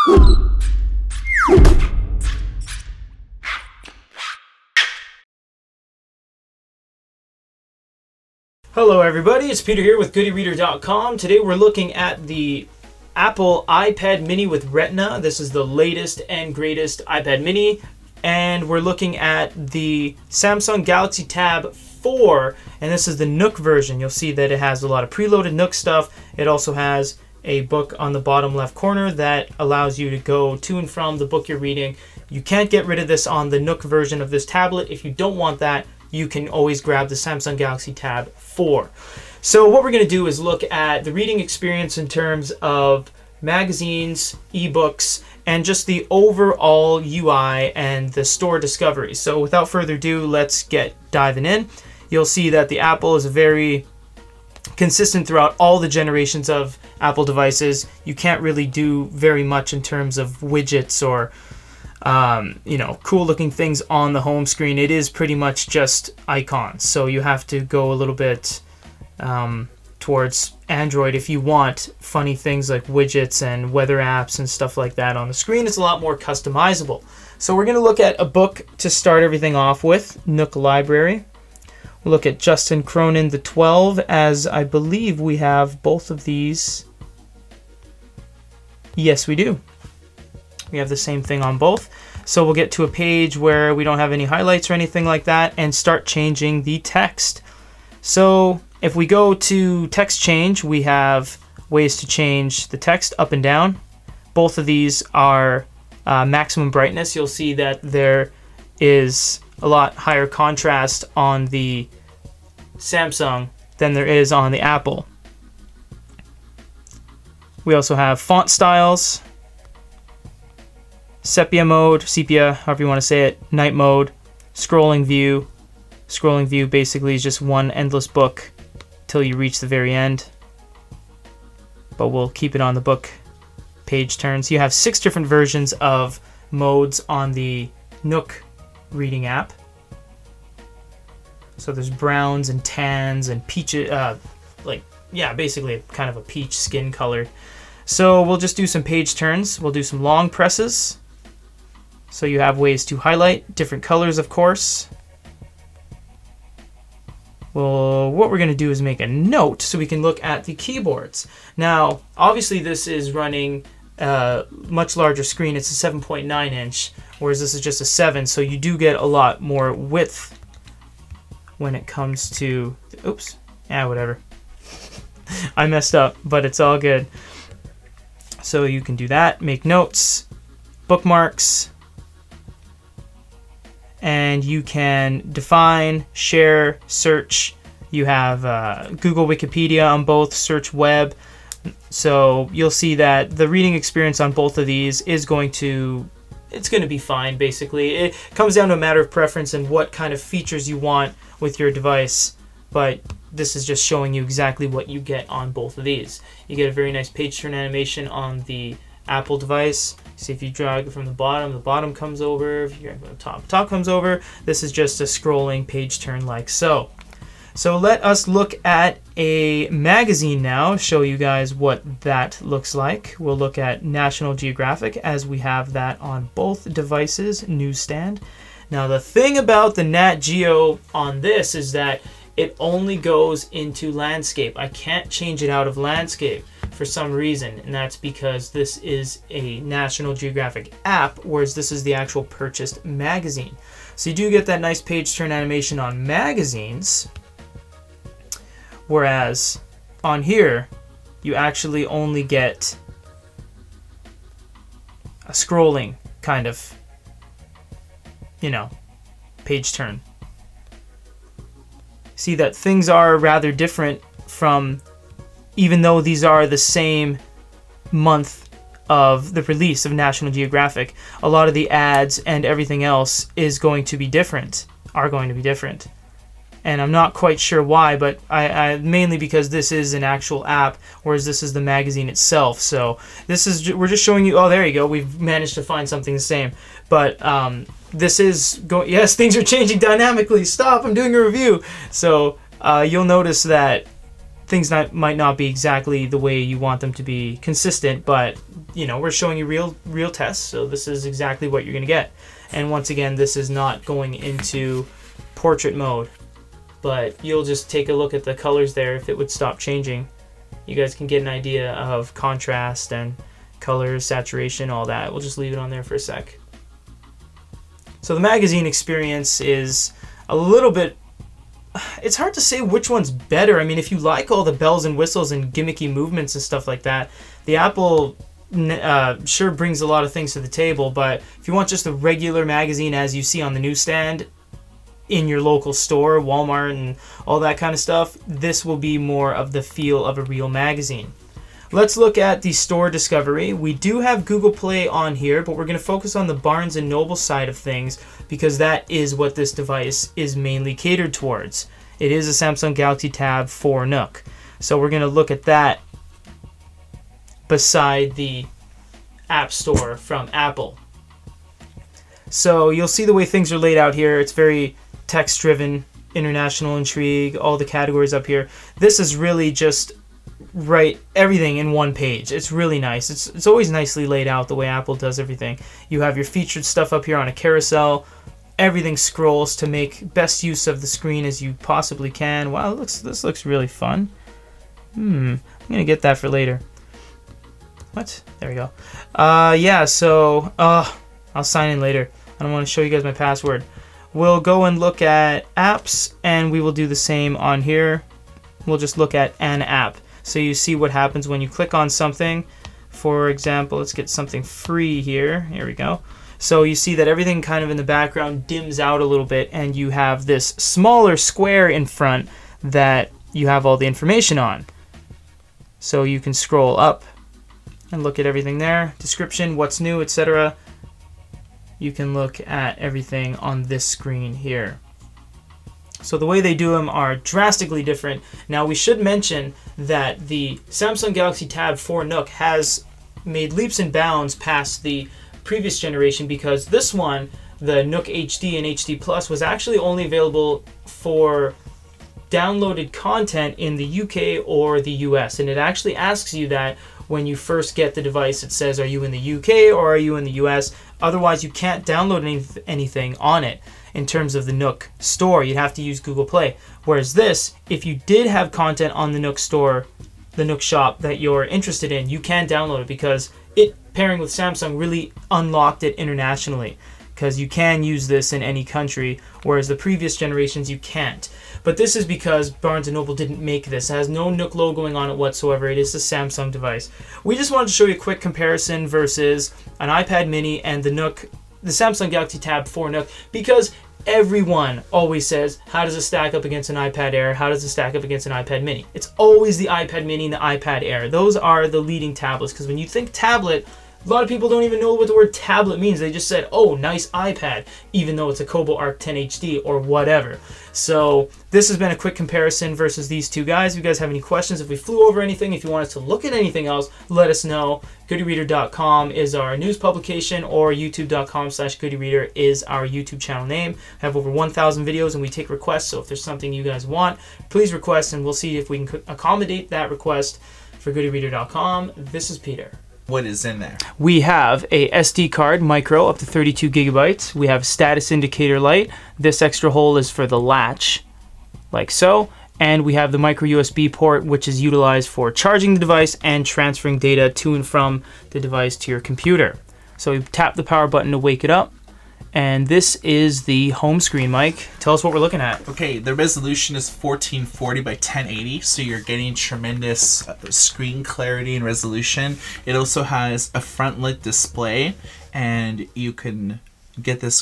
Hello everybody, it's Peter here with GoodyReader.com. Today we're looking at the Apple iPad mini with Retina. This is the latest and greatest iPad mini. And we're looking at the Samsung Galaxy Tab 4, and this is the Nook version. You'll see that it has a lot of preloaded Nook stuff. It also has a book on the bottom left corner that allows you to go to and from the book you're reading. You can't get rid of this on the Nook version of this tablet. If you don't want that, you can always grab the Samsung Galaxy Tab 4. So what we're going to do is look at the reading experience in terms of magazines, ebooks, and just the overall UI and the store discovery. So without further ado, let's get diving in. You'll see that the Apple is very consistent throughout all the generations of Apple devices. You can't really do very much in terms of widgets or cool looking things on the home screen. It is pretty much just icons. So you have to go a little bit towards Android if you want funny things like widgets and weather apps and stuff like that on the screen. It's a lot more customizable. So we're going to look at a book to start everything off with, Nook Library. We'll look at Justin Cronin, The 12, as I believe we have both of these. Yes, we do. We have the same thing on both. So we'll get to a page where we don't have any highlights or anything like that and start changing the text. So if we go to text change, we have ways to change the text up and down. Both of these are maximum brightness. You'll see that there is a lot higher contrast on the Samsung than there is on the Apple. We also have font styles, sepia mode, sepia, however you want to say it, night mode, scrolling view. Scrolling view basically is just one endless book till you reach the very end, but we'll keep it on the book. Page turns. You have 6 different versions of modes on the Nook reading app. So there's browns and tans and peaches, basically kind of a peach skin color. So we'll just do some page turns. We'll do some long presses. So you have ways to highlight different colors, of course. Well, what we're going to do is make a note so we can look at the keyboards. Now, obviously this is running a much larger screen. It's a 7.9 inch, whereas this is just a 7, so you do get a lot more width when it comes to... Oops. Whatever. I messed up, but it's all good. So you can do that, make notes, bookmarks, and you can define, share, search. You have Google Wikipedia on both, search web. So you'll see that the reading experience on both of these is going to be fine, basically. It comes down to a matter of preference and what kind of features you want with your device, but this is just showing you exactly what you get on both of these. You get a very nice page turn animation on the Apple device. See, if you drag it from the bottom comes over. If you drag it from the top comes over. This is just a scrolling page turn like so. So let us look at a magazine now, show you guys what that looks like. We'll look at National Geographic, as we have that on both devices, newsstand. Now the thing about the Nat Geo on this is that it only goes into landscape. I can't change it out of landscape for some reason, and that's because this is a National Geographic app, whereas this is the actual purchased magazine. So you do get that nice page turn animation on magazines, whereas on here you actually only get a scrolling kind of, page turn. See that things are rather different from, even though these are the same month of the release of National Geographic, a lot of the ads and everything else is going to be different, And I'm not quite sure why, but I mainly because this is an actual app, whereas this is the magazine itself. So we're just showing you, oh, there you go, we've managed to find something the same. But this is going, yes, things are changing dynamically. Stop, I'm doing a review. So you'll notice that things might not be exactly the way you want them to be consistent, but you know, we're showing you real tests, so this is exactly what you're going to get. And once again, this is not going into portrait mode, but you'll just take a look at the colors there. If it would stop changing, you guys can get an idea of contrast and colors, saturation, all that. We'll just leave it on there for a sec. So the magazine experience is a little bit, it's hard to say which one's better. I mean, if you like all the bells and whistles and gimmicky movements and stuff like that, the Apple sure brings a lot of things to the table. But if you want just a regular magazine as you see on the newsstand in your local store, Walmart and all that kind of stuff, this will be more of the feel of a real magazine. Let's look at the store discovery. We do have Google Play on here, but we're going to focus on the Barnes & Noble side of things because that is what this device is mainly catered towards. It is a Samsung Galaxy Tab 4 Nook. So we're going to look at that beside the App Store from Apple. So you'll see the way things are laid out here. It's very text-driven, international intrigue, all the categories up here. This is really just write everything in one page. It's really nice. It's always nicely laid out the way Apple does everything. You have your featured stuff up here on a carousel. Everything scrolls to make best use of the screen as you possibly can. Wow, this looks really fun. I'm gonna get that for later. What? There we go. Yeah, so I'll sign in later. I don't want to show you guys my password. We'll go and look at apps, and we will do the same on here. We'll just look at an app. So you see what happens when you click on something. For example, let's get something free here. Here we go. So you see that everything kind of in the background dims out a little bit, and you have this smaller square in front that you have all the information on. So you can scroll up and look at everything there. Description, what's new, etc. You can look at everything on this screen here. So the way they do them are drastically different. Now we should mention that the Samsung Galaxy Tab 4 Nook has made leaps and bounds past the previous generation, because this one, the Nook HD and HD Plus, was actually only available for downloaded content in the UK or the US, and it actually asks you that when you first get the device. It says, are you in the UK or are you in the US? Otherwise you can't download anything on it. In terms of the Nook store, you'd have to use Google Play. Whereas this, if you did have content on the Nook store, the Nook shop that you're interested in, you can download it, because it, pairing with Samsung, really unlocked it internationally, because you can use this in any country, whereas the previous generations you can't. But this is because Barnes & Noble didn't make this. It has no Nook logoing on it whatsoever. It is a Samsung device. We just wanted to show you a quick comparison versus an iPad mini and the Samsung Galaxy Tab 4 Nook, because everyone always says, how does it stack up against an iPad Air? How does it stack up against an iPad mini? It's always the iPad mini and the iPad Air. Those are the leading tablets, because when you think tablet, a lot of people don't even know what the word tablet means. They just said, oh, nice iPad, even though it's a Kobo Arc 10 HD or whatever. So this has been a quick comparison versus these two guys. If you guys have any questions, if we flew over anything, if you want us to look at anything else, let us know. GoodyReader.com is our news publication, or YouTube.com/GoodyReader is our YouTube channel name. We have over 1,000 videos, and we take requests. So if there's something you guys want, please request, and we'll see if we can accommodate that request for GoodyReader.com. This is Peter. What is in there? We have a SD card, micro, up to 32 gigabytes. We have status indicator light. This extra hole is for the latch, like so. And we have the micro USB port, which is utilized for charging the device and transferring data to and from the device to your computer. So we tap the power button to wake it up. And this is the home screen, Mike. Tell us what we're looking at. Okay, the resolution is 1440 by 1080, so you're getting tremendous screen clarity and resolution. It also has a front lit display, and you can get this